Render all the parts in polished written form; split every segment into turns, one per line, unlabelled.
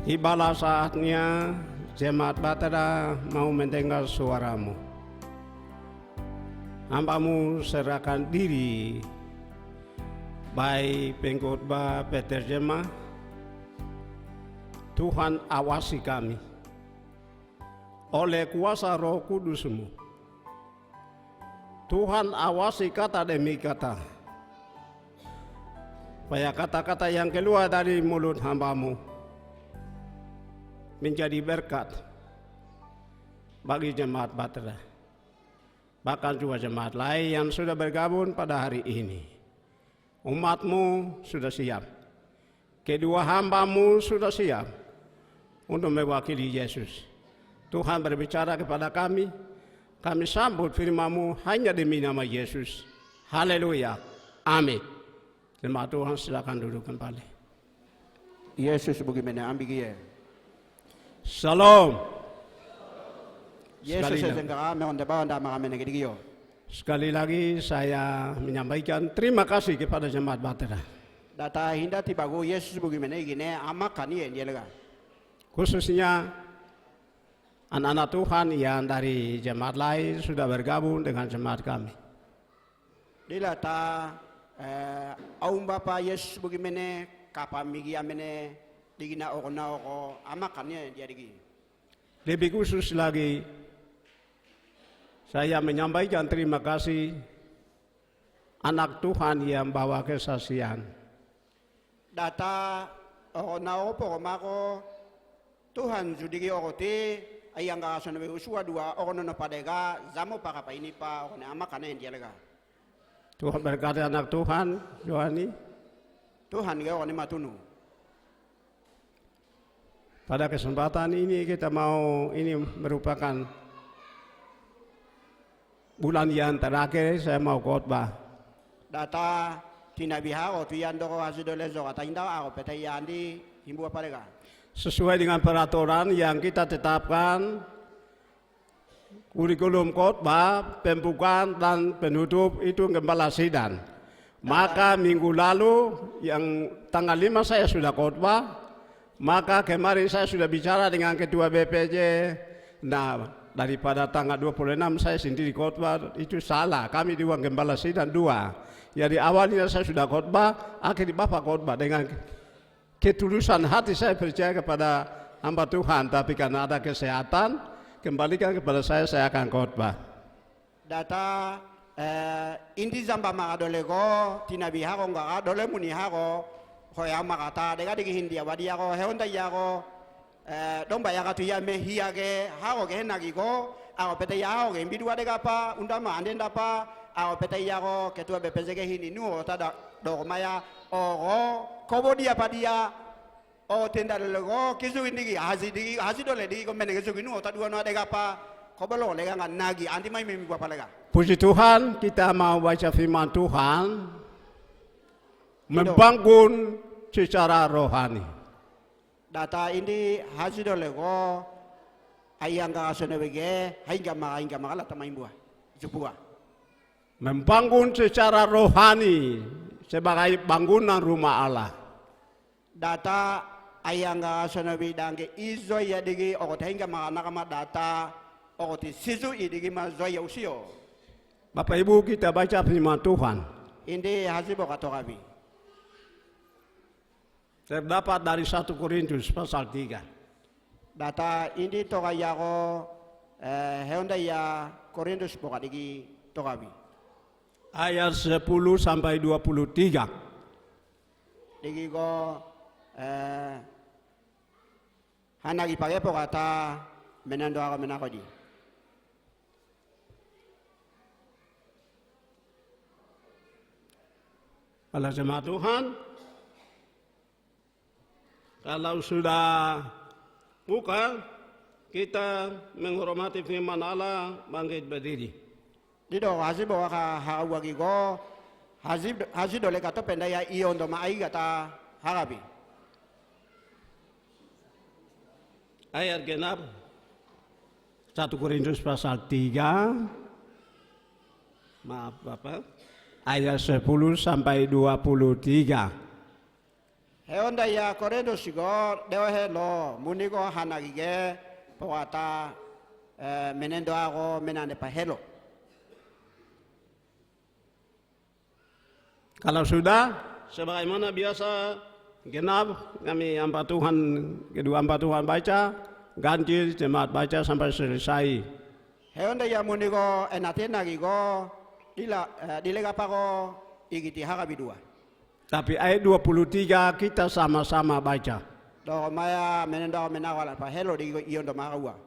Tibalah saatnya jemaat Bahtera mau mendengar suaramu. Hambamu serahkan diri, baik pengkhotbah penerjemah. Tuhan awasi kami oleh kuasa Roh Kudus-Mu. Tuhan awasi kata demi kata, supaya kata-kata yang keluar dari mulut hambamu menjadi berkat bagi jemaat Bahtera, bahkan juga jemaat lain yang sudah bergabung pada hari ini. Umat-Mu sudah siap, kedua hambamu sudah siap untuk mewakili Yesus. Tuhan berbicara kepada kami, kami sambut firman-Mu hanya demi nama Yesus. Haleluya, amin. Jemaat Tuhan silakan duduk kembali.
Yesus bagaimana ambil
Salam.
Yesus sesengkara mengondebawan dan mengamen negeriyo.
Sekali lagi saya menyampaikan terima kasih kepada jemaat Bahtera.
Data hinda tibago Yesus bagaimana gini amakan ini dia lega.
Khususnya anak-anak Tuhan yang dari jemaat lain sudah bergabung dengan jemaat kami.
Dila ta aum bapa Yesus bagaimana kapamigi amene digina orna oro amakannya dia digi.
Lebih khusus lagi saya menyampaikan terima kasih anak Tuhan yang bawa kesaksian.
Data orna opo mako Tuhan judigi orote ayang gaso na usua dua orna no padega zamo para pa ini pa orna amakannya dia lega.
Tuhan berkati anak Tuhan, Yohani.
Tuhan ga orna matunu.
Pada kesempatan ini kita mau, ini merupakan bulan yang terakhir saya mau khotbah.
Data tinabiharo tuyandoro hasidole zo kata inda ako petayandi himbu apa lega.
Sesuai dengan peraturan yang kita tetapkan, kurikulum khotbah, pembukaan dan penutup itu gembala sidang. Maka minggu lalu yang tanggal 5 saya sudah khotbah. Maka kemarin saya sudah bicara dengan ketua BPJ. Nah, daripada tanggal 26 saya sendiri khotbah itu salah. Kami dua gembala sidang dua. Jadi awalnya saya sudah khotbah, akhirnya Bapak khotbah dengan ketulusan hati. Saya percaya kepada hamba Tuhan, tapi karena ada kesehatan, kembalikan kepada saya akan khotbah.
Data inti zamba makadolego tinabiharo nga dole muniharo hoya makata dega digi hindia wadiako heonda yako domba yaka tuya mehiage haro ge nagigo ako pete yako ge bidu adega pa undama andenda pa ako pete yako ketua BPJ ge hini nuo tada dogmaya oro kobo dia padia o tenda lego kisu indigi hazi dole di ko menege sugi nuo tadua no adega pa kobo lo lega nagi anti mai mimi gua palega.
Puji Tuhan, kita mau baca firman Tuhan, membangun secara rohani.
Data ini hasil olehgo ayang kasone bege hingga makala tamai buah sebuah.
Membangun secara rohani sebagai bangunan rumah Allah.
Data ayang kasone bidangke izo ya digi okot hingga makana data okot sisu idigi mazo ya usio.
Bapak Ibu, kita baca firman Tuhan.
Ini hasil bokato kami.
Terdapat dari 1 Korintus pasal 3.
Data ini toka yako heonda ya Korintus bokadigi toka kami.
Ayat 10 sampai 23.
Digi ko hanagi pake pokata menando ako menakodi.
Kalau jemaat Tuhan, kalau sudah buka, kita menghormati firman Allah, bangkit berdiri.
Dido hasil bawa ka hawagi go hasil dole kata pendaya ion do mai kata harabi.
Ayat genap 1 Korintus pasal 3. Maaf Bapak. Ayat 10 sampai 23.
Heonda ya koredo sigor dewa helo muniko hanagige pawata menendo ako menane pa helo.
Kalau sudah, sebagaimana biasa, genap kami kedua hamba Tuhan baca, ganjil jemaat baca sampai selesai.
Heonda ya muniko enatena gigo dilega pako igiti hakabidua.
Tapi ayat 23 kita sama-sama baca.
Do maya menendo menawala pa helo di iyondo makawa.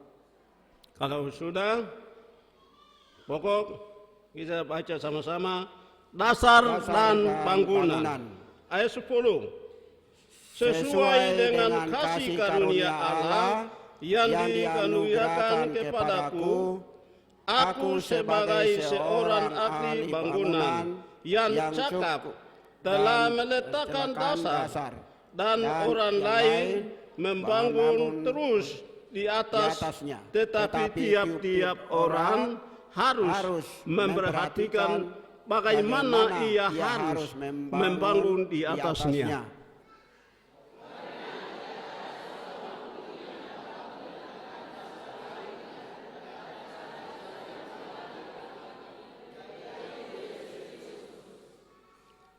Kalau sudah, pokok kita baca sama-sama. Dasar dan bangunan. Ayat 10. Sesuai dengan kasih karunia Allah yang dikaruniakan kepadaku, aku sebagai seorang ahli bangunan yang cakap telah meletakkan dasar dan orang lain membangun terus di atasnya. Tetapi tiap-tiap orang harus memperhatikan bagaimana ia harus membangun di atasnya.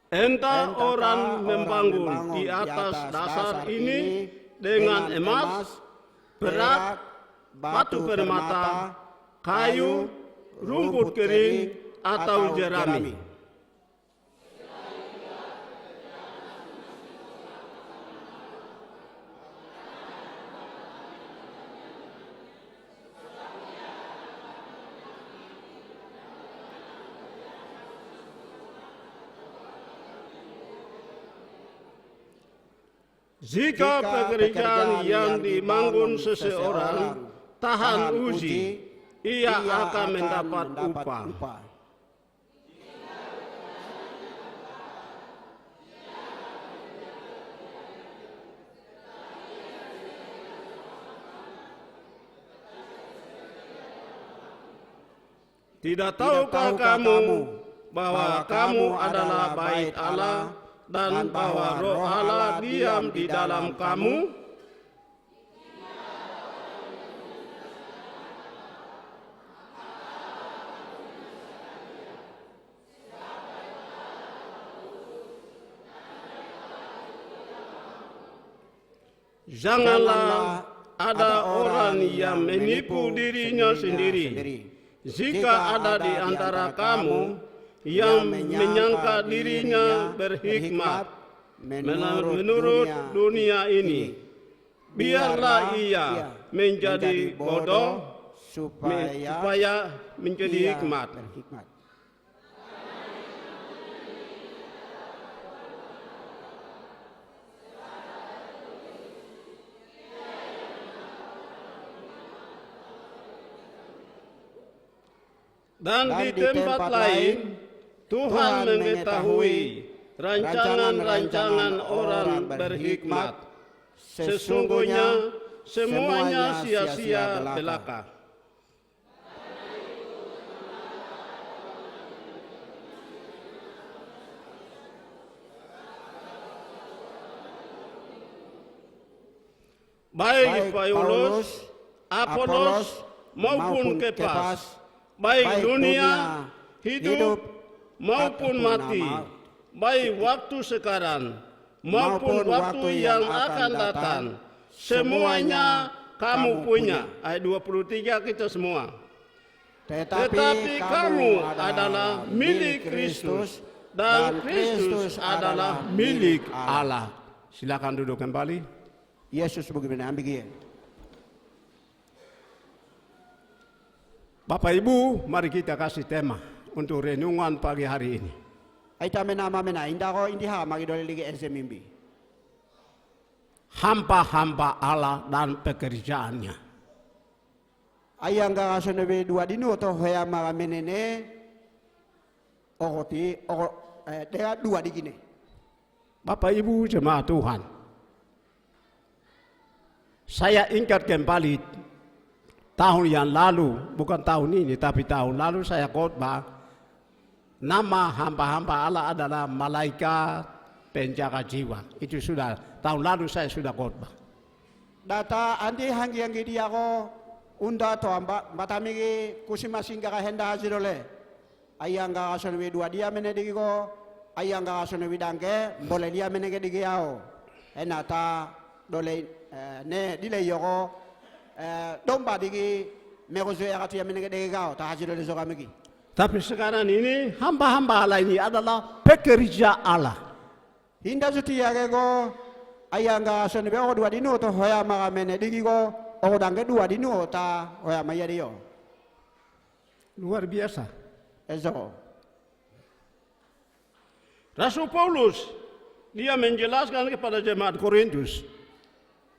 Entah orang membangun di atas dasar ini dengan emas, perak, batu permata, kayu, rumput kering, atau jerami. Jika pekerjaan yang dibangun seseorang tahan uji, ia akan mendapat upah. Tidak tahukah kamu bahwa kamu adalah bait Allah dan bahwa Roh Allah diam di dalam kamu? Janganlah ada orang yang menipu dirinya sendiri. Jika ada di antara kamu yang menyangka dirinya berhikmat menurut dunia ini, biarlah ia menjadi bodoh supaya menjadi hikmat. Dan di tempat lain, Tuhan mengetahui rancangan-rancangan orang berhikmat. Sesungguhnya semuanya sia-sia belaka. Baik Paulus, Apolos maupun Kefas, baik dunia hidup maupun mati, baik waktu sekarang maupun waktu yang akan datang, semuanya kamu punya. Ayat 23 kita semua. Tetapi kamu adalah milik Kristus dan Kristus adalah milik Allah. Silakan duduk kembali.
Yesus bagaimana ambil.
Bapak Ibu, mari kita kasih tema untuk renungan pagi hari ini.
Aita menama indah ko indi ha magi dole ligi mimbi.
Hamba-hamba Allah dan pekerjaannya.
Ayang ga kasonobe dua dino to hoya maga menene dea dua di gini.
Bapak Ibu jemaat Tuhan, saya ingat kembali tahun yang lalu, bukan tahun ini, tapi tahun lalu saya khotbah. Nama hamba-hamba Allah adalah malaikat penjaga jiwa. Itu sudah tahun lalu saya sudah khotbah.
Data andi hangi dia ko unda to matami ki kusima singa ka henda hajirole. Ayanga asonwi dua dia menedigi ko ayanga asonwi dangke boleh dia menege digi yao. Enata dole ne dile yoko domba digi megozo ya katu ya menege digi kau ta hajirole zo kamigi.
Tapi sekarang ini hamba-hamba Allah ini adalah pekerja Allah.
Hinda suti ya ko ayanga asonwi o dua dinu to hoya maka menedigi ko o dangke dua dinu ta hoya maya dio.
Luar biasa.
Eso.
Rasul Paulus dia menjelaskan kepada jemaat Korintus.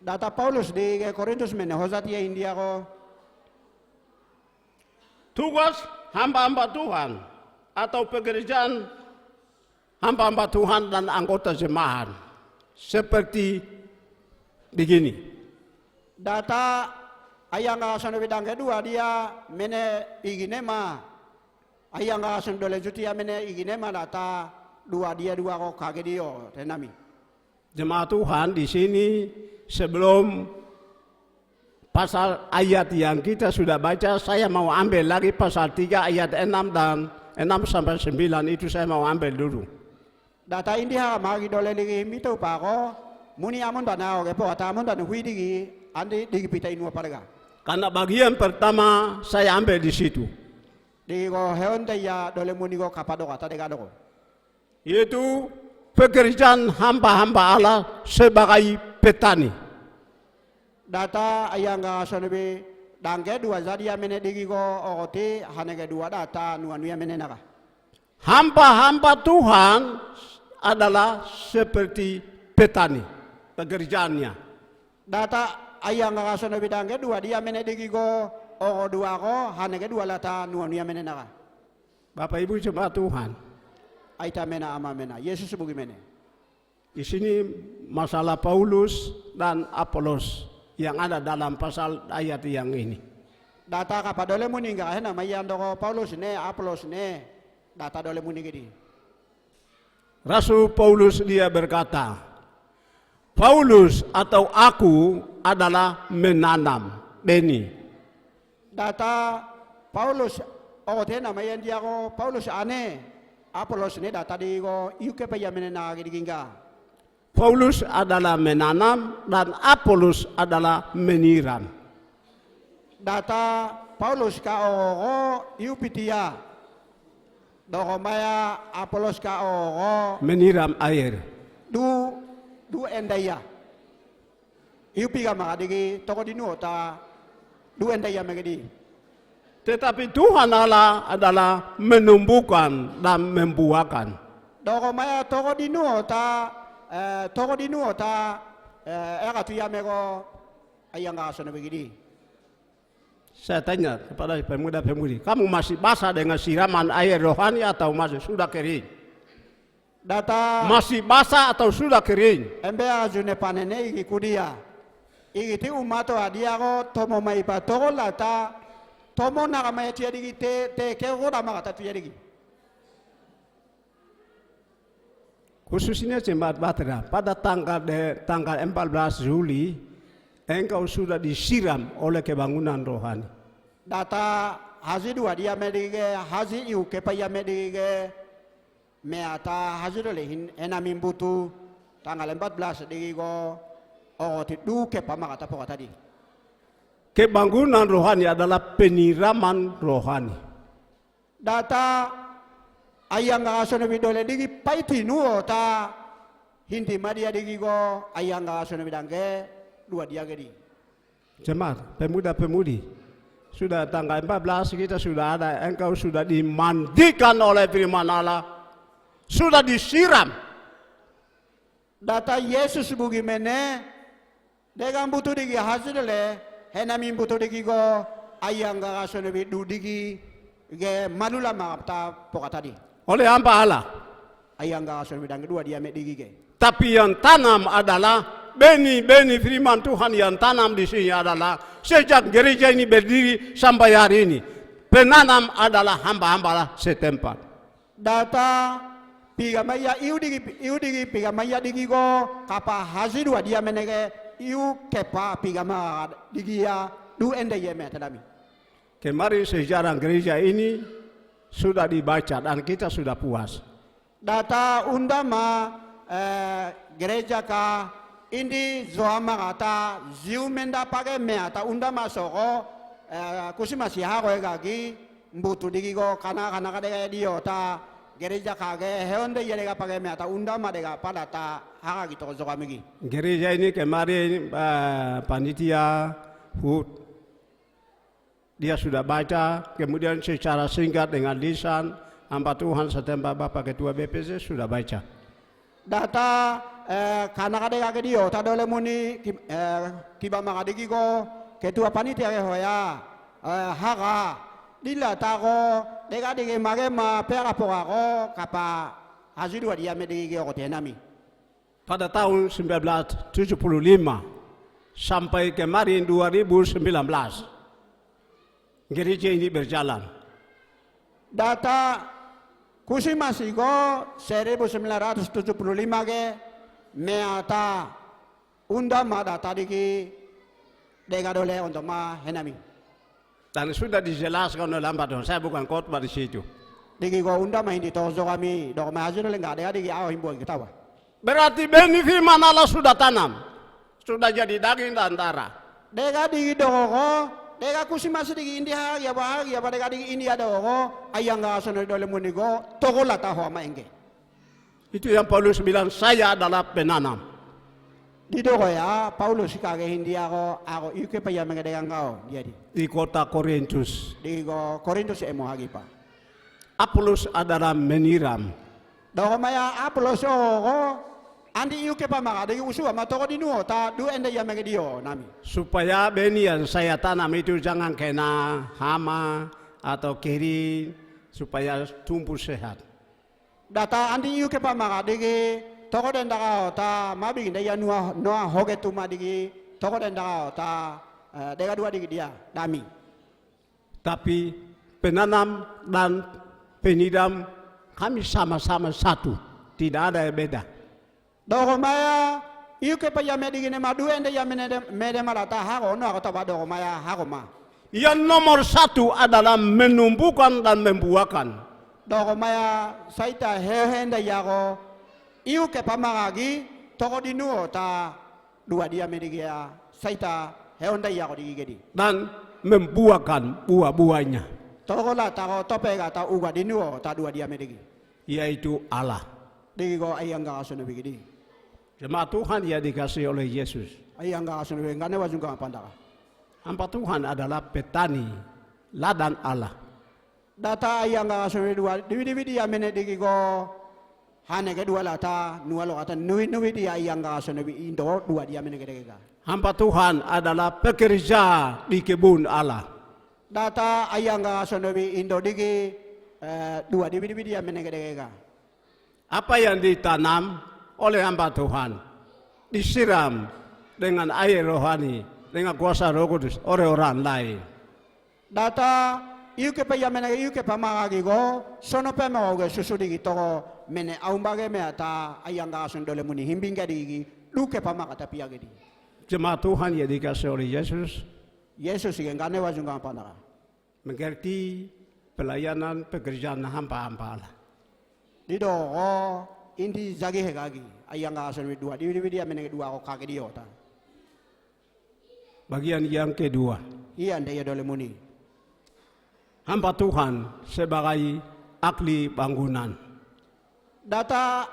Data Paulus di Korintus mene hozat ya India ko
Tugas hamba-hamba Tuhan atau pekerjaan hamba-hamba Tuhan dan anggota jemaat seperti begini.
Data ayang asan bidang kedua dia mene iginema ayang asan dole juti ya mene iginema data dua kok kage dio tenami.
Jemaat Tuhan di sini sebelum pasal ayat yang kita sudah baca, saya mau ambil lagi pasal 3 ayat 6 dan 6 sampai 9 itu saya mau ambil dulu.
Data India magi dole lagi mito pako muni amon tanao ke po atamon tan hui digi andi digi pita inu parga.
Karena bagian pertama saya ambil di situ.
Digi ko heonte ya dole muni ko kapado kata dega doko.
Yaitu pekerjaan hamba-hamba Allah sebagai petani.
Data ayang asonobe dangke dua zadia mene digi ko okote hanege dua data nuanuya mene naka.
Hamba-hamba Tuhan adalah seperti petani pekerjaannya.
Data ayang asonobe dangke dua dia mene digi ko oko dua ko hanege dua data nuanuya mene naka.
Bapak Ibu jemaat Tuhan,
Aita mena ama mena Yesus bugi mene.
di sini masalah Paulus dan Apolos yang ada dalam pasal ayat yang ini.
Data kapadole muni nga hena mayando ko Paulus ne Apolos ne data dole muni gidi.
Rasul Paulus dia berkata, Paulus atau aku adalah menanam benih.
Data Paulus tena mayan dia ko Paulus ane Apolos ne data di ko yuke pa yamene na gidi ginga.
Paulus adalah menanam dan Apolos adalah menyiram.
Data Paulus ka o yupitia. Doko maya Apolos ka o
menyiram air.
du endaya. Yupi ka makadigi toko dinu ta du endaya megedi.
Tetapi Tuhan Allah adalah menumbuhkan dan membuahkan.
Doko maya toko dinu ta eka tu yamego ayang asono begini.
Saya tanya kepada pemuda-pemudi, kamu masih basah dengan siraman air rohani atau masih sudah kering?
Data
Masih basah atau sudah kering?
embe azune panene iki kudia. Iki ti umato adia ko tomo mai pa toko lata tomo na kama ya digi te ke ko na maka tu digi.
Khususnya jemaat Batra, pada tanggal 14 Juli engkau sudah disiram oleh kebangunan rohani.
Data haji dua dia medige haji iu ke pa ya medige meata haji dole enam butu tanggal 14 digi ko ti du ke pa maka tapo tadi.
Kebangunan rohani adalah penyiraman rohani.
Data ayang asono bidole digi paiti nuo ta hindi madia digi go ayang asono bidangke dua dia gedi.
Jemaat, pemuda-pemudi, sudah tanggal 14 kita sudah ada, engkau sudah dimandikan oleh firman Allah, sudah disiram.
Data Yesus bugi mene degang butu digi hasilele henamin butu digi go ayang asono bidu digi ge manula mapta poka tadi.
Oleh hamba Allah.
Ayang asono bidang kedua dia me digi ge.
Tapi yang tanam adalah benih-benih firman Tuhan yang tanam di sini adalah sejak gereja ini berdiri sampai hari ini. Penanam adalah hamba-hamba setempat.
Data pigamaya iu digi pigamaya digi go kapa haji dua dia menege iu kepa pigama digi ya du ende yeme tadami.
Kemarin sejarah gereja ini sudah dibaca dan kita sudah puas.
Data undama gereja ka indi zoama kata ziu menda page me ata undama soko kusima si hako egagi mbutu digi go kana kadega dio ta gereja kage heonde yelega page me ata undama dega pada ta haka gitu zoamigi.
Gereja ini kemarin panitia HUT dia sudah baca, kemudian secara singkat dengan lisan hamba Tuhan setempat Bapak Ketua BPC sudah baca.
Data karena kadega dio ta dole muni kiba magadigi go ketua panitia ke hoya haka dila tako dega dige magema pera pokako kapa haji dua dia medigi go tenami.
Pada tahun 1975 sampai kemarin 2019 gereja ini berjalan.
Data Kusimasigo 1975 ke meata undama data diki dega dole untuk ma henami.
Dan sudah dijelaskan oleh hamba Tuhan, saya bukan khotbah di situ.
Diki go undama hindi tozo kami dok ma haji dole nggak dega diki aw himbo kita wa.
Berarti benih firman Allah sudah tanam, sudah jadi daging dan darah.
Dega diki doko dega kusimasi diki indi ya dega diki indi ada doko ayang nggak sono dole munigo toko lata ho ma enge.
Itu yang Paulus bilang, saya adalah penanam.
Di doko ya Paulus kage hindi ako yuke pa yang mengadega ngao dia
Di kota Korintus.
di go Korintus emo hagi pa.
Apolos adalah menyiram.
Doko maya Apolos andi yuke pa makadegi usua matoko di nuo ta du ende yang mengadio nami.
Supaya benih yang saya tanam itu jangan kena hama atau kering, supaya tumbuh sehat.
Data andi yuke pa makadegi toko den daga ta mabi nda ya noa hoge tuma digi toko den daga ta dega dua digi dia nami.
Tapi penanam dan penyiram kami sama-sama satu, tidak ada yang beda.
Doko maya yuke pa yame digi ne madu ende yame mede marata hako no ako taba doko maya hako ma.
Yang nomor satu adalah menumbuhkan dan membuahkan.
Doko maya saita hehende yako yuke pa magagi toko di nuo ta dua dia medigi ya saita hehonda yako digi gedi.
Dan membuahkan buah-buahnya,
Toko la tako topega ta uga di nuo ta dua dia medigi.
yaitu Allah.
Digi go ayang ga asono bigidi.
Jemaat Tuhan yang dikasih oleh Yesus.
Ayang ga asono be ngane wajunga pandaka.
Hamba Tuhan adalah petani ladang Allah.
Data ayang ga asono dua divi dia mene digi go hane ke dua lata nualo kata nui dia ayang ga asono bi indo dua dia mene gede ga.
Hamba Tuhan adalah pekerja di kebun Allah.
Data ayang ga asono bi indo digi dua divi dia mene gede ga.
Apa yang ditanam oleh hamba Tuhan disiram dengan air rohani, dengan kuasa Roh Kudus oleh orang lain.
Data yuke pa yamene yuke pa magagi go sono pe mo go susu digi to mene aumbage me ata ayang ga asono dole muni himbinga digi luke pa magata piage di.
Jemaat Tuhan yang dikasih oleh Yesus
Yesus igen ngane wajunga pandaka.
mengerti pelayanan pekerjaan hamba-hamba Allah.
Dido indi zagi hegagi ayang ga asono dua di dia mene dua ko kage dio ta.
Bagian yang kedua,
Iya ndaya dole muni.
hamba Tuhan sebagai ahli bangunan.
Data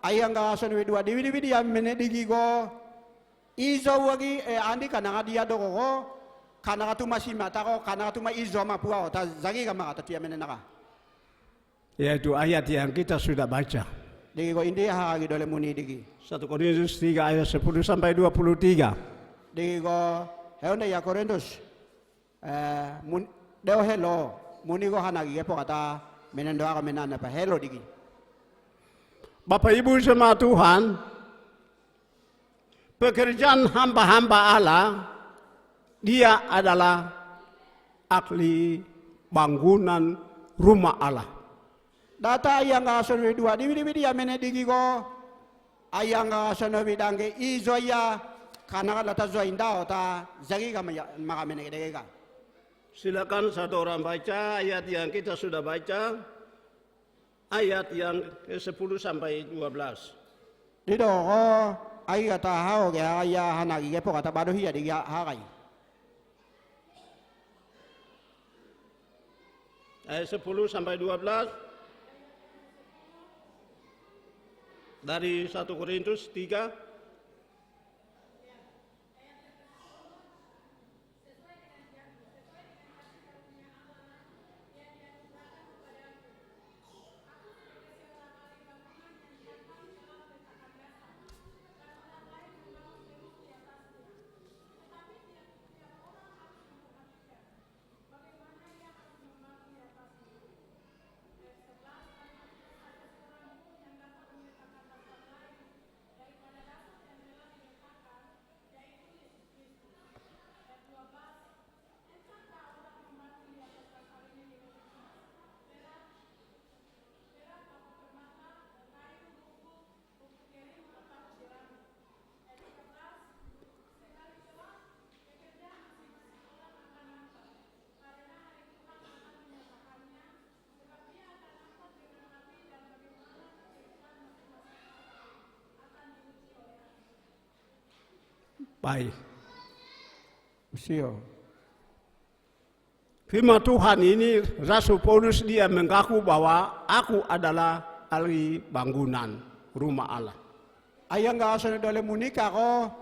ayang ga asono dua di dia mene digi go izo wagi andi kana dia do ko kana tu masih mata ko kana tu ma izo ma puao ta zagi ga ma ta tia mene naka.
Yaitu ayat yang kita sudah baca.
Digi ko indi hagi dole muni digi.
1 Korintus 3 ayat 10 sampai 23.
Digi ko heonde ya Korintus deo hello muni ko hanagi po kata menendo ka menana pa hello digi.
Bapak Ibu jemaat Tuhan, pekerjaan hamba-hamba Allah, dia adalah ahli bangunan rumah Allah.
Data ayang ga sono dua di dia mene digi go ayang ga sono bidange izoya karena data zo inda ota zagi ga maka mene gede ga.
Silakan satu orang baca ayat yang kita sudah baca, ayat yang ke-10 sampai 12.
Di do go ay kata hao ga aya hanagi ge po kata baru hiya di hagai.
Ayat 10 sampai 12 dari 1 Korintus 3. Baik.
Sio.
Firman Tuhan ini Rasul Paulus dia mengaku bahwa aku adalah ahli bangunan rumah Allah.
Ayang ga sono dole munika ko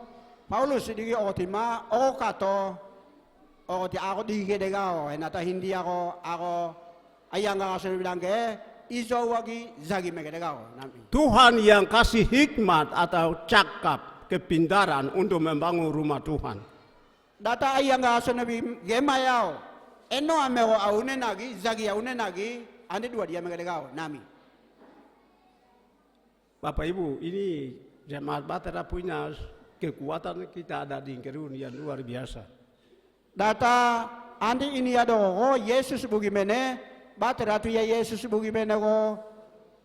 Paulus digi otima o kato o ti ako digi gede ga o enata hindi ako ayang ga sono bidange izo wagi zagi me gede ga o nami.
Tuhan yang kasih hikmat atau cakap kepintaran untuk membangun rumah Tuhan.
Data ayang ga sono bi gemayao eno amero aune nagi zagi aune nagi ande dua dia me gede ga o nami.
Bapak Ibu, ini jemaat Bahtera punya kekuatan, kita ada di Kerun yang luar biasa.
Data andi ini ada ko Yesus bugi mene Bahtera tu ya Yesus bugi mene ko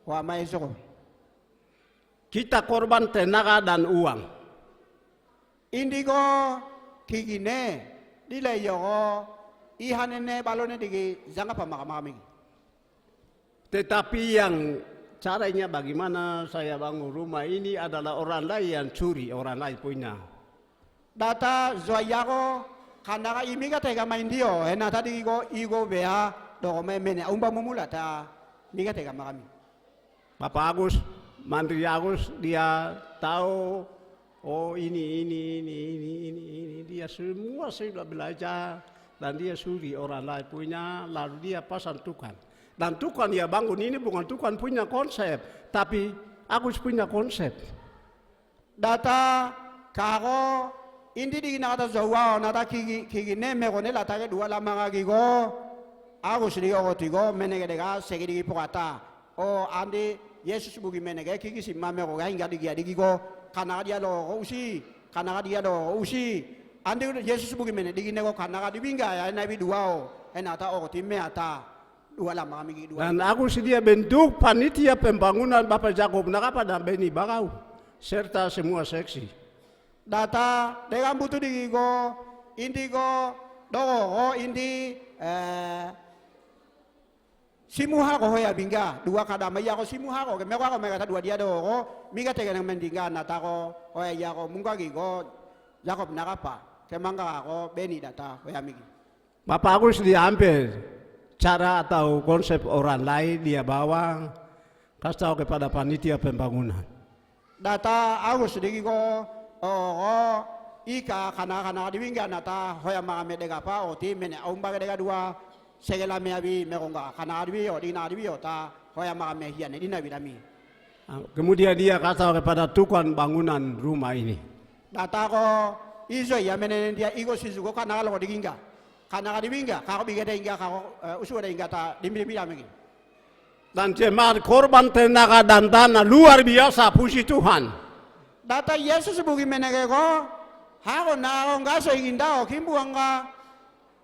wa maiso.
Kita korban tenaga dan uang.
Indigo kigine dile yo ihanene balone digi zanga pamakamami.
Tetapi yang caranya bagaimana saya bangun rumah ini adalah orang lain yang curi, orang lain punya.
Data zoyago kanaka imiga tega maindio ena tadi igo bea do mene umba mumula ta miga tega makami.
Bapak Agus, Mandri Agus dia tahu oh ini dia semua sudah belajar dan dia suri orang lain punya lalu dia pasang Tuhan. Dan Tuhan dia bangun ini bukan Tuhan punya konsep, tapi Agus punya konsep.
Data karo indi di nakata zawa nata kigine megone latake dua lama gigo Agus di ogotigo menegedega segedi pokata o andi Yesus bugi menege kiki simma mego hingga digigo kana dia lo usi kana dia lo usi andi Yesus bugi mene diginego kana dibingga ya nabi dua enata ogoti meata dua lama kami dua.
Dan aku sedia bentuk panitia pembangunan Bapak Jakob Nakapa dan Beni Bakau serta semua seksi.
Data dengan butuh digigo indigo dogo indi simuha ko hoya bingga dua kada maya ko simuha ko me ko me kata dua dia dogo miga tega nang mendinga nata ko hoya ya ko mungga gigo Jakob Nakapa kemangga ko Beni data hoya migi.
Bapak aku sedia ambil cara atau konsep orang lain dia bawa kasih tahu kepada panitia pembangunan.
Data aku sedikit ika kana dibingga nata hoya mga medega pa o ti mene umba medega dua segala meabi meronga kana dibi o dina dibi o ta hoya mga mehian dina bidami.
Kemudian dia kasih tahu kepada tukang bangunan rumah ini.
Data ko iso ya mene dia igo sizugo kana lo digingga. Kana dibingga kako bigede hingga kako usu ada hingga ta dimbi lagi.
Dan jemaat korban tenaga dan tanah luar biasa, puji Tuhan.
Data Yesus bugi menege ko hako na ko ngaso inginda o kimbuanga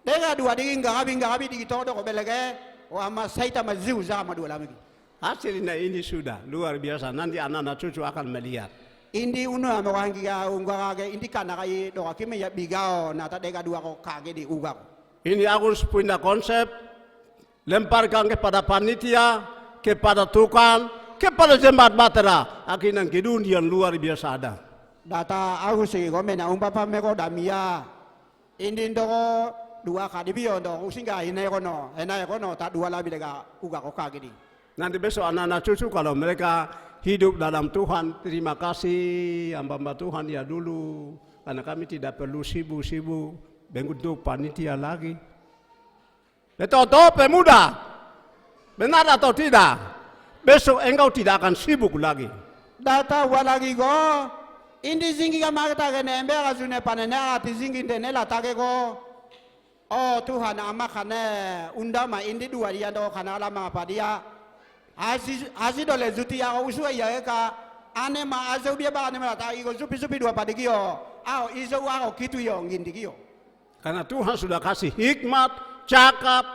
dega dua digingga kabinga kabi digito do ko belege o ama saita maziu za ma dua lagi.
Hasilnya ini sudah luar biasa. Nanti anak-anak cucu akan melihat.
Indi unu ame ko hangi ga unga ga indi kana kai do ka kime ya bigao na ta dega dua ko kage di uga.
Ini aku harus punya konsep, lemparkan kepada panitia, kepada tukang, kepada jembat batera. Akhirnya gedung yang luar biasa ada.
Data aku sih ko mena umpapa me ko damia. Indi ndoko dua kali bio ndo usinga ina kono tak dua labi dega uga ko kage di.
Nanti besok anak-anak cucu kalau mereka hidup dalam Tuhan, terima kasih hamba-hamba Tuhan ya dulu. Karena kami tidak perlu sibuk-sibuk bentuk panitia lagi. Betul pemuda, benar atau tidak? Besok engkau tidak akan sibuk lagi.
Data walagi go, indi zingi ka magta gene embe ka zune panene ati zingi dene la tage go. Oh Tuhan amakane undama indi dua dia do kana lama apa dia. Hasil dole zuti ya usu ya ka ane ma azau dia ba ane ma ta iko supi dua padigi yo au iso wa kitu yo ngindi yo.
Karena Tuhan sudah kasih hikmat, cakap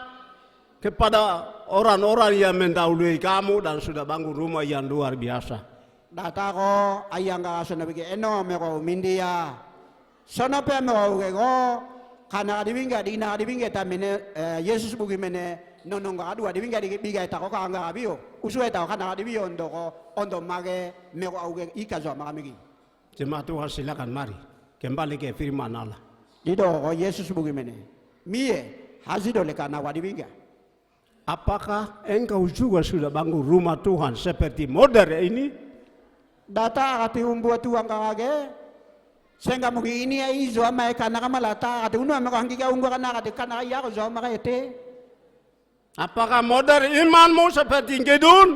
kepada orang-orang yang mendahului kamu dan sudah bangun rumah yang luar biasa.
Data ko ayang ka sono bigi eno me ko mindia. Sono pe me ko kana dibinga dina dibinga ta mene Yesus bugi mene nonong ka dua dibinga dibiga ta ko ka anga bio. Usu eta kana dibio ndoko ondo mage me ko auge ikazo magamigi.
Jemaat Tuhan silakan mari kembali ke firman Allah.
Dido ko Yesus bugi mene. Mie hazido le kana wadibinga.
Apakah engkau juga sudah bangun rumah Tuhan seperti modern ini?
Data ati umbuat tuang kage. Sehingga mugi ini ai zo mai kana kamalata ati unu me ko hangi ka ungo kana ati kana ya ko zo magete.
Apakah modern imanmu seperti gedun?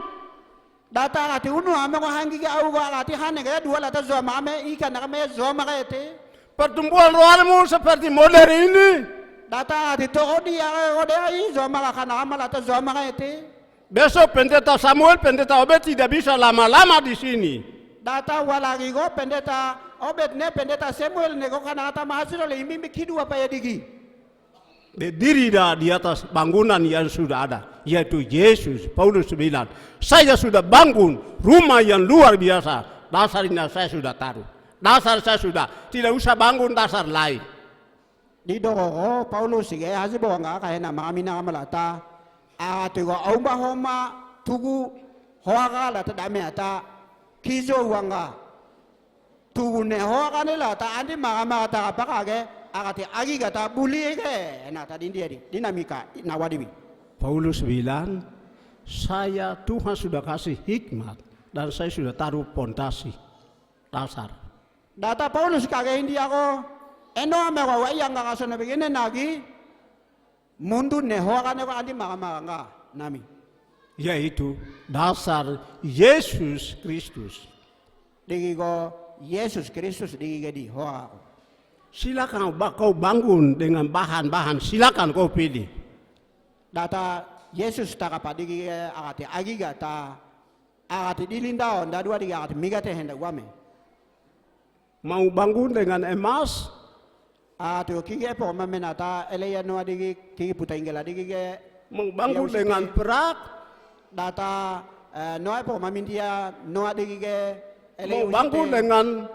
Data ati unu ame ko hangi ka auga ati hane ga dua lata zo ame ikan na me zo magete.
Pertumbuhan rohanimu seperti modern ini?
Data ati to dia ko de ai zo magakana amalata zo magete.
Besok pendeta Samuel, pendeta Obed tidak bisa lama-lama di sini.
Data walagi go pendeta Obed ne pendeta Samuel ne ko kana kata mahasiswa le imbi kidu apa ya digi.
Berdiri di atas bangunan yang sudah ada, yaitu Yesus. Paulus bilang, saya sudah bangun rumah yang luar biasa. Dasarnya saya sudah taruh. Dasar saya sudah, tidak usah bangun dasar lain.
Di doro Paulus sige hasibo nga kaya na makamina kamalata. Ati go aumba homa tugu hoaga la ta dame ata kizo wanga. Tugu ne hoaga nila ta andi makamata kapakage. Akati agi kata buli ke, nah tadi dia di dinamika nawadibi.
Paulus bilang, saya Tuhan sudah kasih hikmat dan saya sudah taruh pondasi dasar.
Data Paulus kage India ko, eno ame ko yang nggak kasih begini lagi, mundur neho kan ko andi makamanga nami.
Yaitu dasar Yesus Kristus.
Digi ko Yesus Kristus digi di hoa.
Silakan kau bangun dengan bahan-bahan, silakan kau pilih.
Data Yesus tak apa digi agati agi gata agati dilindaon da dua digi agati migate hendak wame.
Mau bangun dengan emas?
Tu kiki epo mamenata eleya no digi kiki puta ingela digi
mau bangun dengan perak?
Data no epo mamindia no digi
mau bangun dengan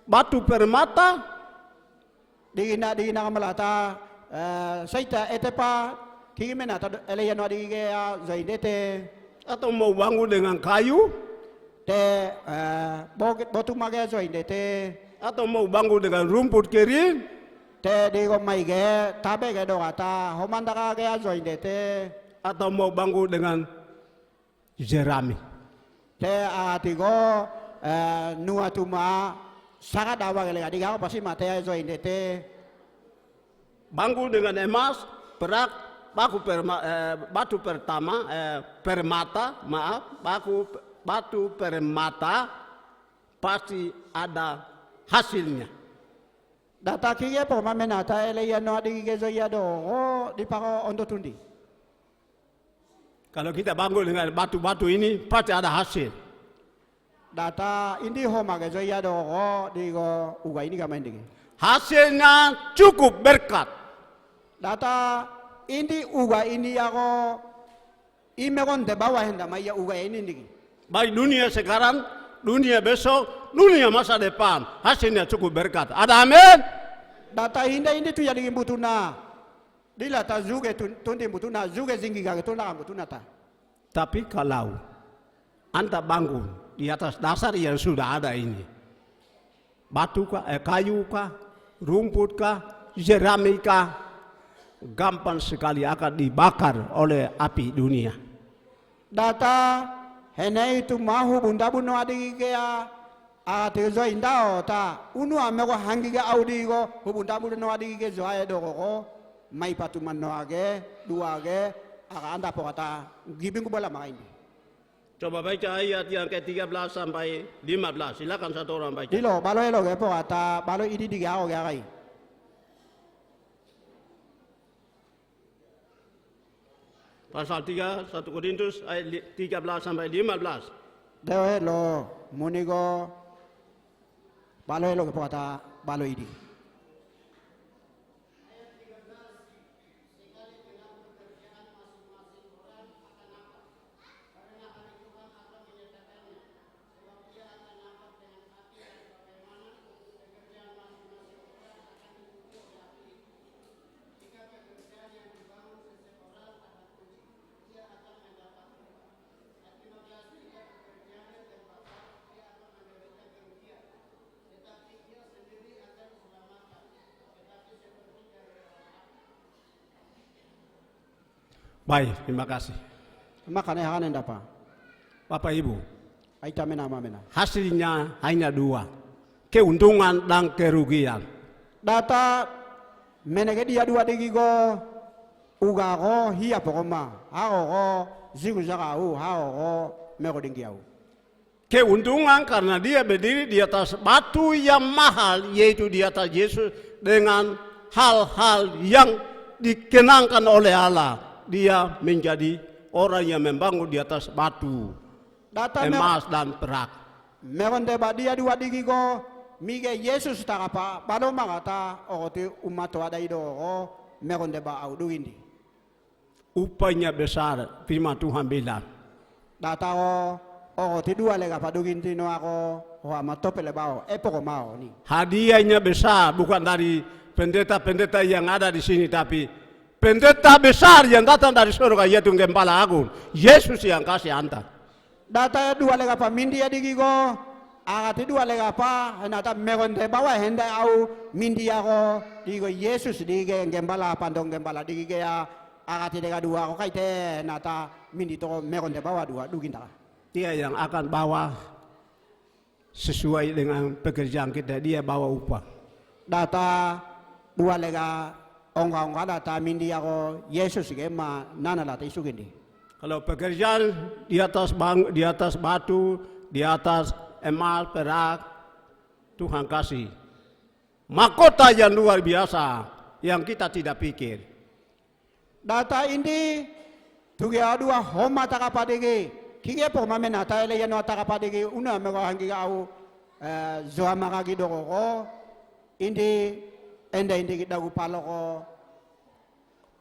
batu permata?
Dina kamalata saita etepa kiki menata eleya no digi zaidete
atau mau bangun dengan kayu?
Te botu mage zaidete
atau mau bangun dengan rumput kering?
Te di ko mai ge tabe ge do kata homanda ka ge zaidete
atau mau bangun dengan jerami?
Te ati go nuatuma sangat dawa ge di ka pasti mate zaidete
bangun dengan emas, perak, batu permata, batu permata pasti ada hasilnya.
Data kiye po mamenata eleya no adi gezo yado di pako ondo tundi.
Kalau kita bangun dengan batu-batu ini pasti ada hasil.
Data indi homa gezo yado di go uga ini kamain digi.
Hasilnya cukup berkat.
Data indi uga ini ako Imeron de bawa henda maya uga ini ndiki.
Baik dunia sekarang, dunia besok, dunia masa depan. Hasilnya cukup berkat. Ada amin?
Data hinda ini tu jadi butuna. Dila ta zuge tundi butuna, zuge zingi gage tuna butuna ta.
Tapi kalau Anda bangun di atas dasar yang sudah ada ini, batu kah, kayu kah, rumput kah, jeramika, gampang sekali akan dibakar oleh api dunia.
Data hene itu mahu bunda buno adigi kaya ate zo indao ta unu amego hangi ga audi go bunda buno adigi ke zo aye do ko mai patu manno age dua age aka anda pokata gibing ko bala main.
Coba baca ayat yang ke-13 sampai 15. Silakan satu orang baca.
Dilo balo elo ge pokata balo idi diga o ga kai.
Pasal 3, 1 Korintus ayat 13 sampai 15.
Dewe lo munigo balo elo ge pokata balo idi.
Baik, terima kasih.
Makanya hakan endapa.
Bapak Ibu,
Aita mena mena.
hasilnya hanya dua. Keuntungan dan kerugian.
Data menege dia dua digi go uga go hiya pokoma hao go zigu zaga hao go mego dingi au.
Keuntungan karena dia berdiri di atas batu yang mahal, yaitu di atas Yesus, dengan hal-hal yang dikenangkan oleh Allah. Dia menjadi orang yang membangun di atas batu,
Data
emas dan perak.
meron deba dia dua digi go mige Yesus takapa balo mangata ote umato ada ido go meron deba au duindi.
Upahnya besar, firman Tuhan bilang.
Data go ote dua lega paduginti no ako o amatope le bao epoko mau ni.
Hadiahnya besar, bukan dari pendeta-pendeta yang ada di sini, tapi pendeta besar yang datang dari surga, yaitu Gembala Agung. Yesus yang kasih anta.
Data dua lega pa mindi ya digi go agati dua lega pa nata meron de bawa henda au mindi ya go digo Yesus dige Gembala pandong Gembala digi ya agati lega dua ko kaite nata mindi to meron de bawa dua duginta.
Dia yang akan bawa sesuai dengan pekerjaan kita, dia bawa upah.
Data dua lega onga data mindi ya go Yesus ge ma nana lata isugindi.
Kalau pekerjaan di atas batu, di atas emas, perak, Tuhan kasih mahkota yang luar biasa yang kita tidak pikir.
Data ini tuge adua homa takapadege kige po mame nata ele yano takapadege una mego hangi au zoa magagi doko ko indi enda indi dagu palo ko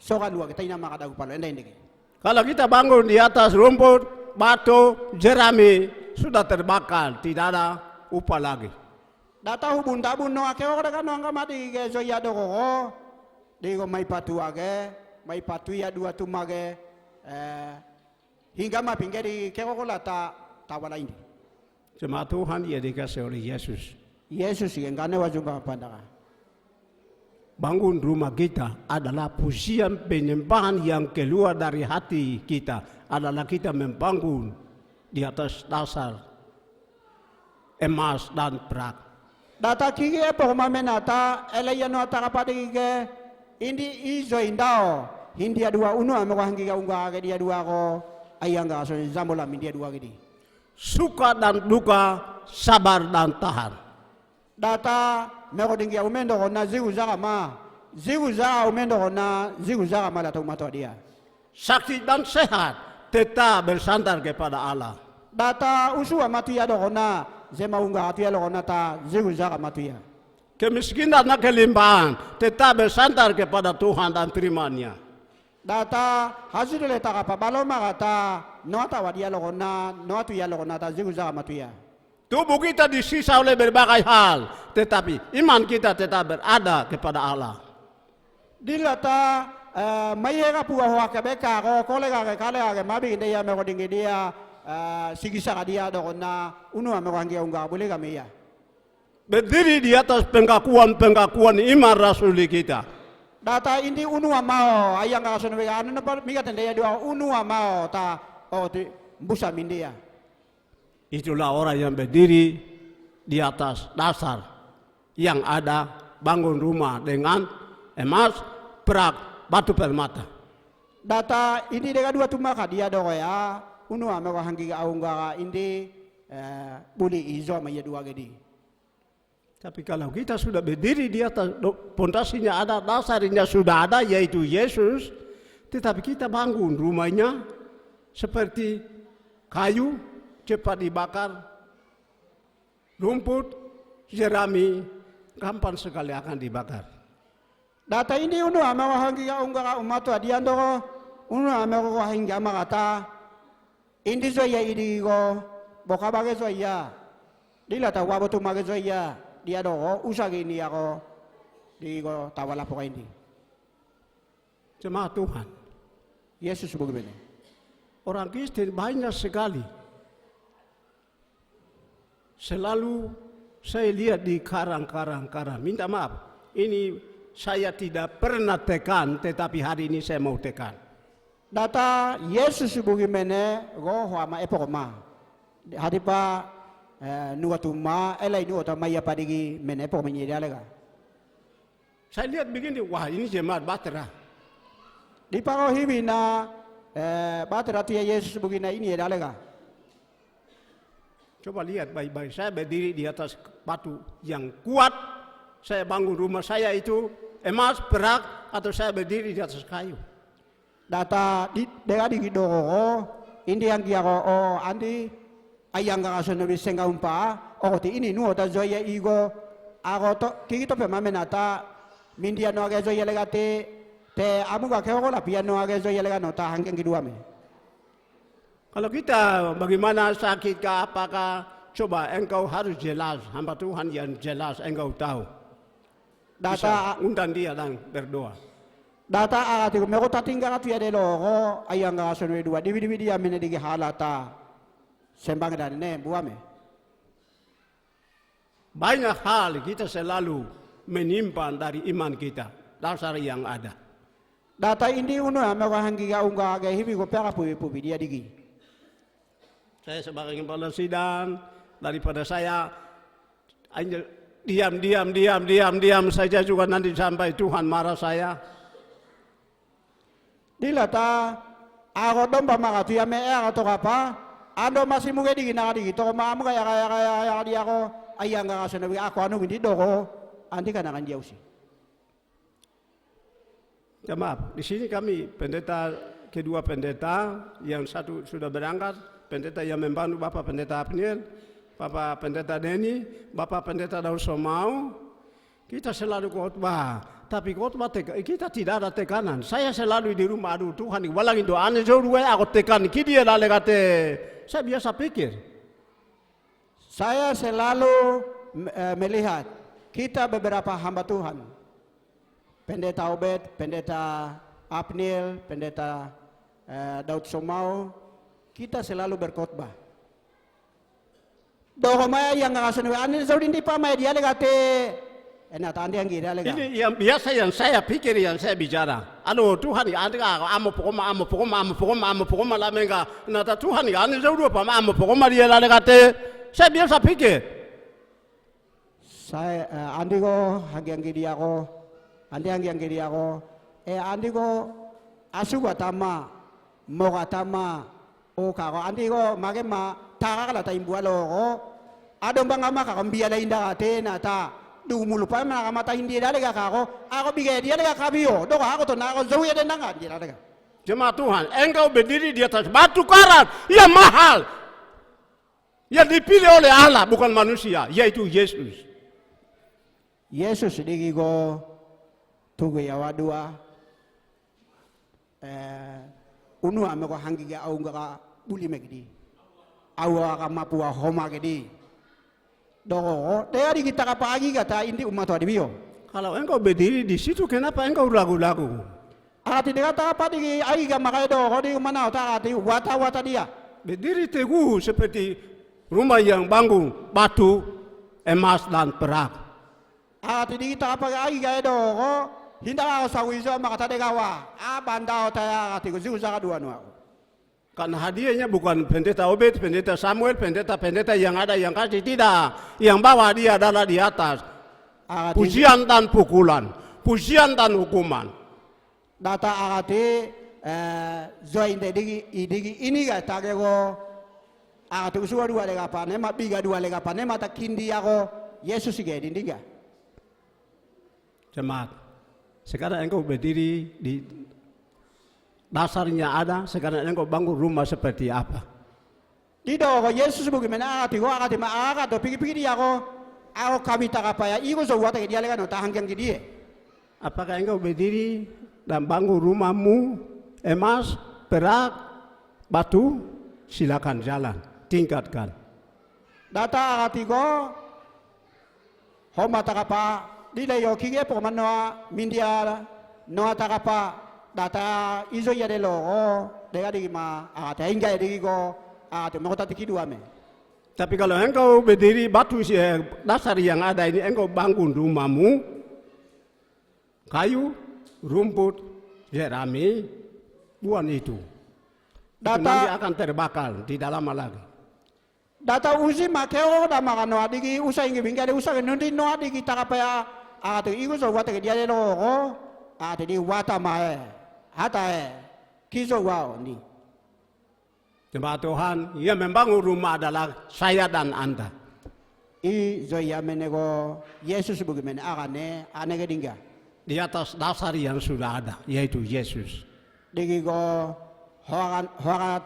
soka dua kita ina maka dagu palo enda indi.
Kalau kita bangun di atas rumput, batu, jerami, sudah terbakar, tidak ada upah lagi.
Data hubun tabun no ake ora kan angka mati ge zo ya doko ko digo mai patu age mai patu ya dua tumage hingga ma pinggiri keko ko lata tawala ini.
Cuma Tuhan yang dikasih oleh Yesus.
Yesus yang kane wajunga pandaka.
Bangun rumah kita adalah pujian penyembahan yang keluar dari hati kita. Adalah kita membangun di atas dasar emas dan perak.
Data kiki po mamenata elayano takapadige indi izo indao hindi adua uno amo hangi ga unga ga dia dua ko ayanga so zambola min dia dua gidi.
Suka dan duka, sabar dan tahan.
Data meko dingi umendo na zigu zaga umendo na zigu zaga mala to mato dia.
Sakit dan sehat, tetap bersandar kepada Allah.
Data usua matuya do na zema unga atuya lo na ta zigu zaga matuya.
Kemiskinan dan kelimpahan, tetap bersandar kepada Tuhan dan firman-Nya.
Data hasil le ta pa balo makata no ta wadia lokona no tu ya lokona ta zigu za matuya.
Tubuh kita disisa oleh berbagai hal, tetapi iman kita tetap berada kepada Allah.
Dilata mayega puwa hoa kebeka ko kolega ke kale age mabi inde ya me ko dingi dia sigisa dia dokona unu ame ko hangi unga boleh kami ya.
Berdiri di atas pengakuan iman rasuli kita.
Data ini unu amao ayang ka sono be anu na miga tende ya dua unu amao ta ti busa mindia.
Itulah orang yang berdiri di atas dasar yang ada, bangun rumah dengan emas, perak, batu permata.
Data ini dega dua tumaka dia do ya unu ame ko hangi aungga indi buli izo ma ya dua gedi.
Tapi kalau kita sudah berdiri di atas pondasinya ada, dasarnya sudah ada, yaitu Yesus, tetapi kita bangun rumahnya seperti kayu cepat dibakar, rumput, jerami, gampang sekali akan dibakar.
Data ini unu ame ko hangi aungga umat dia ndo unu ame ko hangi ama kata indi zo ya idi go boka bage zo ya dilata wabo tu mage zo ya dia do usagi ini ako di go tawala po ini.
Jemaat Tuhan,
Yesus begini.
orang Kristen banyak sekali. Selalu saya lihat di karang-karang, minta maaf, ini saya tidak pernah tekan, tetapi hari ini saya mau tekan.
Data Yesus bagaimana go hama epokma. Hari pa nuwa tuma elai nuwa tama ya padigi mene epok menyedia.
Saya lihat begini, wah ini jemaat Batra.
Di pako hibina Batra tu ya Yesus begini ini ya dalega.
Coba lihat baik-baik, saya berdiri di atas batu yang kuat, saya bangun rumah saya itu emas, perak, atau saya berdiri di atas kayu.
Data di dega di gidoro indi yang kia ko andi ayang ka sono bi senga umpa ti ini nuo ta zoya igo ako to kiki to pe mamenata mindia no age zoya legate te amu ka ko la piano age zoya lega no ta hangeng kedua me.
Kalau kita bagaimana sakit kah apakah, coba engkau harus jelas, hamba Tuhan yang jelas engkau tahu.
Data
undang dia dan berdoa.
Data agati ko meko tatingga ka tuya de logo ayang ka sono dua di dia mene digi halata sembang dan ne buame.
Banyak hal kita selalu menyimpan dari iman kita, dasar yang ada.
Data ini uno ame ko hangi ka unga ga hibi ko pera pupi dia digi.
Saya sebagai kepala sidang, daripada saya hanya diam saja juga nanti sampai Tuhan marah saya.
Dilata ako domba makatu ya me ako to kapa ando masih muge di gina di to mamu kaya di ako ayang ka sono ako anu gindi doko anti kana kan dia usi.
Ya maaf, di sini kami kedua pendeta, yang satu sudah berangkat, pendeta yang membantu Bapak Pendeta Apniel, Bapak Pendeta Denny, Bapak Pendeta Daud Somau. Kita selalu khotbah, tapi khotbah kita tidak ada tekanan. Saya selalu di rumah, aduh Tuhan, walang itu aneh jauh aku tekan, dia lalu kata, saya biasa pikir.
Saya selalu melihat kita beberapa hamba Tuhan, Pendeta Obed, Pendeta Apniel, Pendeta Daud Somau, kita selalu berkhotbah. Doa maya yang ngasun anil zaudin di pamaya dia legate. Enak tandi yang gila lega.
Ini yang biasa yang saya pikir, yang saya bicara. Anu Tuhan ya anda amo pokoma la menga. Nata Tuhan ya anil zaudu pama amo pokoma dia la legate. Saya biasa pikir.
Saya andi ko hang dia ko. Andi yang dia ko. Andi ko asu batama, mogatama. O kako andi ko magema takakala taimbualo ko adong bang ama kakambia la inda ate na ta dumulu pa na kamata hindi dale ka kako ako bigay dia daga kabiyo do ako to na ako zawya den nanga dia daga.
Jemaat Tuhan, engkau berdiri di atas batu karang yang mahal, yang dipilih oleh Allah bukan manusia, yaitu Yesus.
Yesus digi ko tugu ya wadua unu ame ko hangi ga au ngaka buli megdi awa ka mapua homa gedi dogo dari kita kapagi kata indi umat wadi bio
Kalau engkau berdiri di situ, kenapa engkau ragu-ragu?
ati de kata apa di ai ga makai dogo di mana ta ati wata dia
Berdiri teguh seperti rumah yang bangun batu, emas dan perak.
ati di kita apa ai ga dogo hinda sa wizo makata de gawa abandao ta ati ko zuza dua no
Karena hadiahnya bukan pendeta Obed, pendeta Samuel, pendeta yang ada yang kasih, tidak. Yang bawa dia adalah di atas. Pujian dan pukulan, pujian dan hukuman.
Data agati join digi ini ga tagego agati usua dua lega pane ma biga dua lega pane mata kindi ako Yesus ge dindiga.
Jemaat, sekarang engkau berdiri di dasarnya ada, sekarang engkau bangun rumah seperti apa?
Dido ko Yesus bagaimana agati ma agati pigi dia ako kami takapaya iko so wata dia lega no tahang yang dia.
Apakah engkau berdiri dan bangun rumahmu emas, perak, batu? Silakan jalan, tingkatkan.
Data agati ko homa takapa dile yo kige pomanoa mindia no takapa data izo ya de lo dega digi ma ata inga digi ko ate mo tati kidu ame.
Tapi kalau engkau berdiri batu dasar yang ada ini, engkau bangun rumahmu, kayu, rumput, jerami, buan itu. Itu nanti akan terbakar di dalam lagi.
Data usi makeo da makano adigi usa ingi bingga de usa nundi no adigi takapaya ate igo so wata dia de lo ate di wata mae hata kizo wao ni.
Jemaat Tuhan, yang membangun rumah adalah saya dan Anda.
I zoya menego Yesus bagaimana agane anege dingga.
Di atas dasar yang sudah ada, yaitu Yesus.
Digi go horan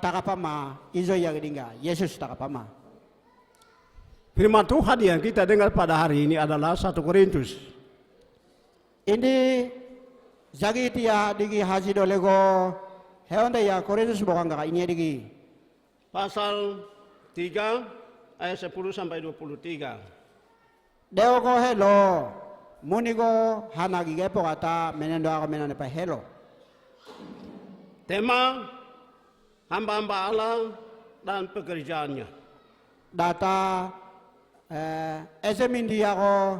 takapama izo ya dingga Yesus takapama.
Firman Tuhan yang kita dengar pada hari ini adalah 1 Korintus.
Ini zagitia digi haji dolego heonda ya Korintus bukan gak ini digi.
Pasal 3 ayat 10 sampai 23.
Deo ko hello munigo hanagi ge pokata menendo ako menane pa hello.
Tema hamba-hamba Allah dan pekerjaannya.
Data esemindi ako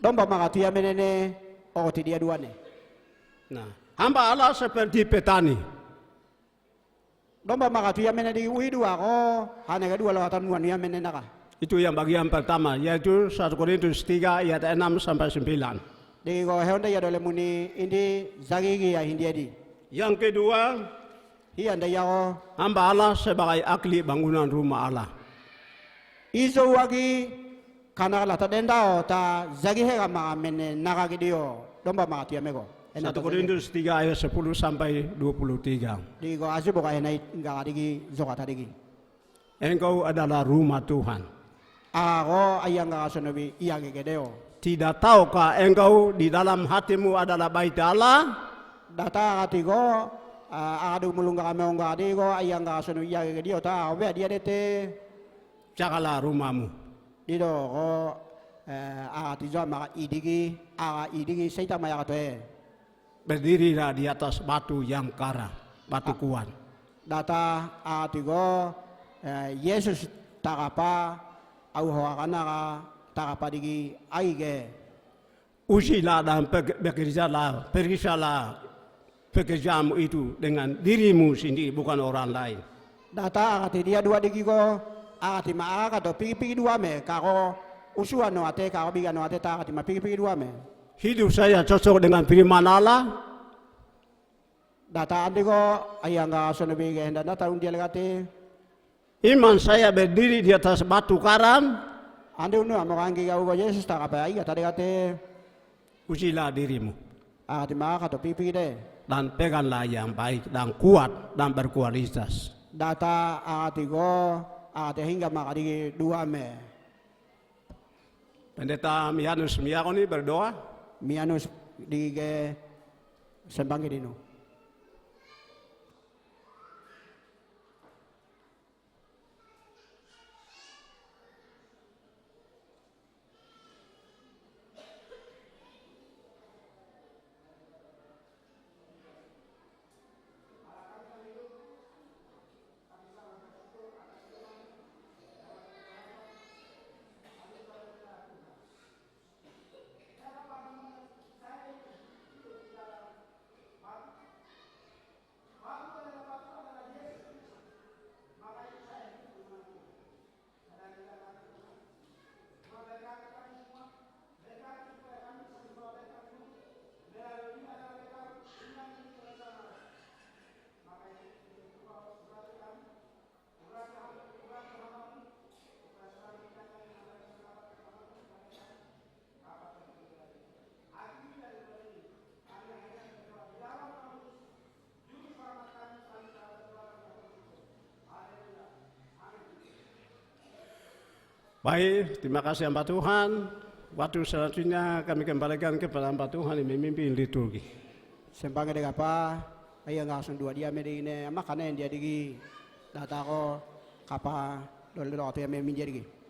domba makatia menene o tidia duane.
Nah, hamba Allah seperti petani.
Domba makatia menene di uidu ako hanega dua lawatan muania menene ka.
Itu yang bagian pertama, yaitu 1 Korintus 3 ayat 6 sampai 9.
Di ko heonda ya dole muni indi zagigi ya hindia di.
Yang kedua,
Hi anda ya ko
hamba Allah sebagai ahli bangunan rumah Allah.
izo wagi kana la ta denda o ta zagi hega ma mene naga gidio domba makatia mego.
1 Korintus 3 ayat 10 sampai 23.
Di ko asu boka enai enggak digi zokata digi.
Engkau adalah rumah Tuhan.
Ako ayang nga sunabi iya gegedeo.
Tidak tahukah engkau di dalam hatimu adalah bait Allah?
Data katigo adu mulunga kami onga digo ayang nga sunabi iya gegedeo ta obe dia dete
Jagalah rumahmu.
dido ko tijo maka idigi seita maya katoe.
Berdirilah di atas batu yang kara, batu kuat.
Data tigo Yesus takapa au hoakana ka takapa digi aige.
Usilah dan bekerjalah, periksalah pekerjaanmu itu dengan dirimu sendiri, bukan orang lain.
Data akati dia dua digi ko akati maaka to pigi dua me kako usuan no ate kako biga no ate ta akati ma pigi dua me.
Hidup saya cocok dengan firman Allah.
Data andi ko ayang ga sono biga henda data undi legate.
Iman saya berdiri di atas batu karang.
Andi unu amokangi ga ugo Yesus takapa ai ga tadi kate.
Usilah dirimu
Akati maaka to pigi de.
dan peganglah yang baik dan kuat dan berkualitas.
Data akati ko akati hingga maka digi dua me.
Pendeta Mianus Miakoni berdoa.
Mianus dige Sembang dino.
Baik, terima kasih hamba Tuhan. Waktu selanjutnya kami kembalikan kepada hamba Tuhan yang memimpin liturgi.
Sembang de apa? Ayo langsung dua dia medine, makanya yang dia digi data ko kapa dole waktu yang memimpin jadi.